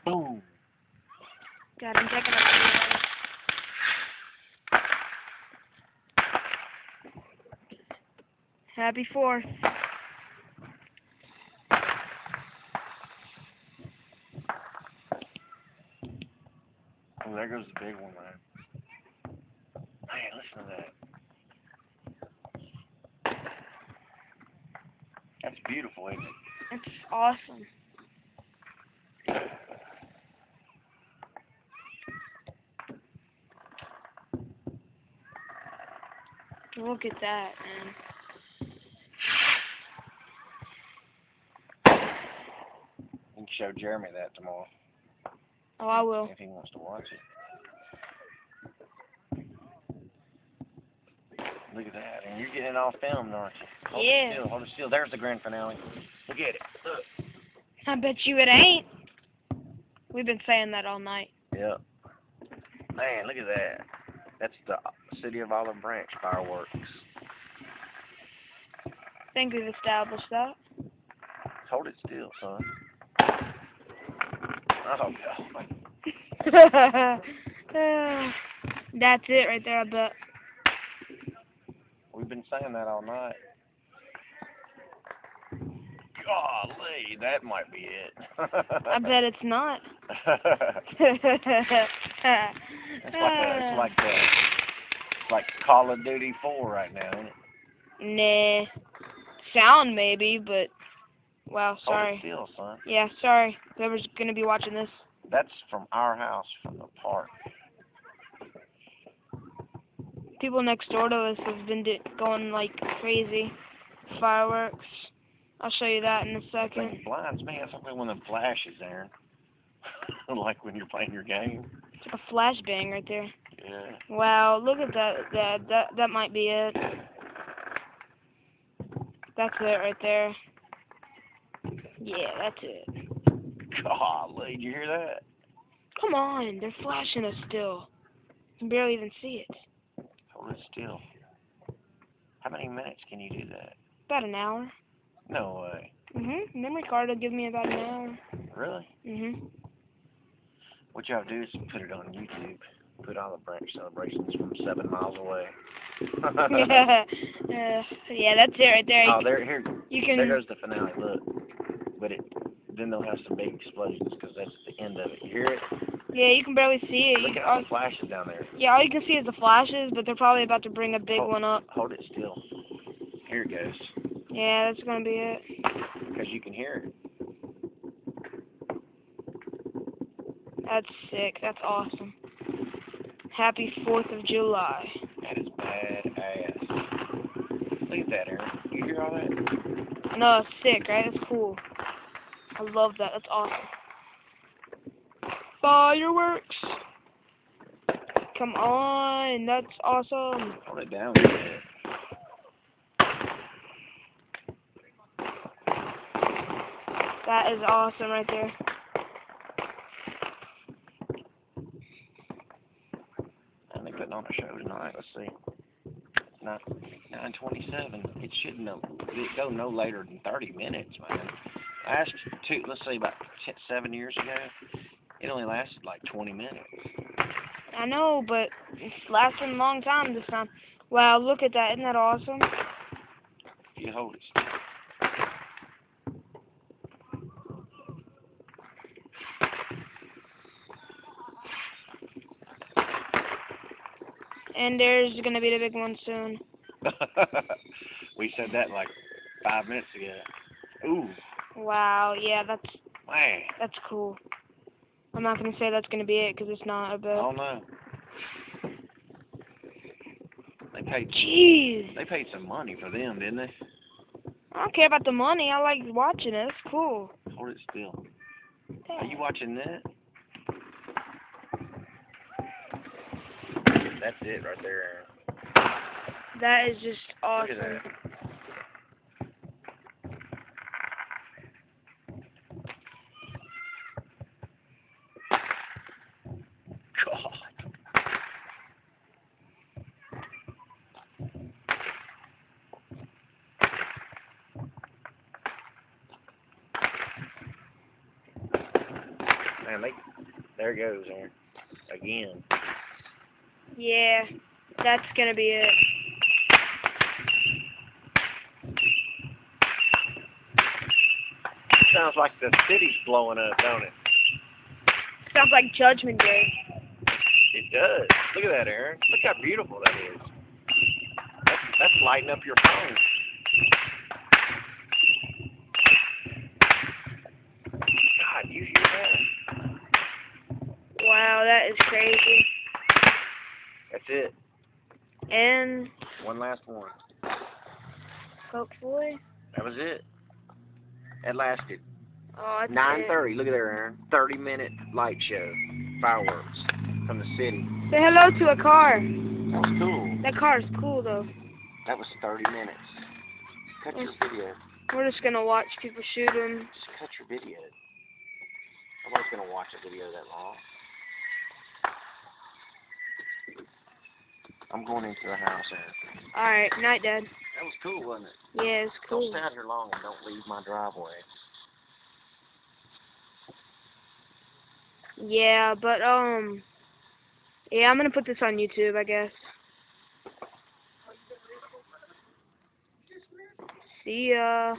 Boom. God, I'm checking up. Happy 4th. Oh, there goes the big one, man. Man, listen to that. That's beautiful, isn't it? It's awesome. Look at that, man. You can show Jeremy that tomorrow Oh, I will. if he wants to watch it. Look at that, and you're getting it all filmed, aren't you? Hold Yeah. it still, hold it still. There's the grand finale. Look at it. Look. I bet you it ain't. We've been saying that all night. Yep. Man, look at that. That's the City of Olive Branch fireworks. I think we've established that. Hold it still, son. Oh, God. That's it right there, I bet. We've been saying that all night. Golly, that might be it. I bet it's not. It's like Call of Duty 4 right now, isn't it? Nah. Sound maybe, but wow, Hold it sorry. still, son. Yeah, sorry. Whoever's gonna be watching this. That's from our house, from the park. People next door to us have been going like crazy. Fireworks. I'll show you that in a Thing second. blinds me. It's like when the flash is there. Like when you're playing your game. It's like a flashbang right there. Yeah. Wow, look at that. That might be it. That's it right there. Yeah, that's it. Golly, did you hear that? Come on, they're flashing us still. You can barely even see it. Hold it still. How many minutes can you do that? About an hour. No way. Memory card will give me about an hour. Really? What you have to do is put it on YouTube. Put Olive Branch celebrations from 7 miles away. Yeah, that's it right there. Oh, here. You can. There goes the finale. Look, but then they'll have some big explosions because that's the end of it. You hear it? Yeah, you can barely see it. Look at all the flashes down there. Yeah, all you can see is the flashes, but they're probably about to bring a big one up. Hold it still. Here it goes. Yeah, that's gonna be it. Because you can hear it. That's sick. That's awesome. Happy 4th of July. That is badass. Look at that, Aaron. You hear all that? No, it's sick, right? It's cool. I love that. That's awesome. Fireworks. Come on, that's awesome. Hold it down a bit. That is awesome right there. And they're putting on a show tonight. Let's see. 9:27. It should go no later than 30 minutes, man. Last let's say about 7 years ago, it only lasted like 20 minutes. I know, but it's lasting a long time this time. Wow, look at that. Isn't that awesome? You hold it still. And there's going to be the big one soon. We said that like 5 minutes ago. Ooh. Wow, yeah, Man. that's cool. I'm not going to say that's going to be it because it's not, but... Oh, no. Jeez. They paid some money for them, didn't they? I don't care about the money. I like watching it. It's cool. Hold it still. Are you watching that? That's it right there, Aaron. That is just awesome. Look at that. Man, there goes Aaron. Again. Yeah, that's gonna be it. Sounds like the city's blowing up, don't it? Sounds like Judgment Day. It does. Look at that, Aaron. Look how beautiful that is. That's lighting up your phone. God, you hear that? Wow, that is crazy. That's it. And One last one. hopefully. That was it. It lasted Oh, that's 9:30. Look at there, Aaron. 30-minute light show, fireworks from the city. Say hello to a car. That was cool. That car is cool though. That was 30 minutes. Cut your video. We're just gonna watch people shoot them. Just cut your video. Nobody's gonna watch a video that long. I'm going into the house, Aaron. Alright, night, Dad. That was cool, wasn't it? Yeah, it's cool. Don't stay out here long and don't leave my driveway. Yeah, but yeah, I'm gonna put this on YouTube, I guess. See ya.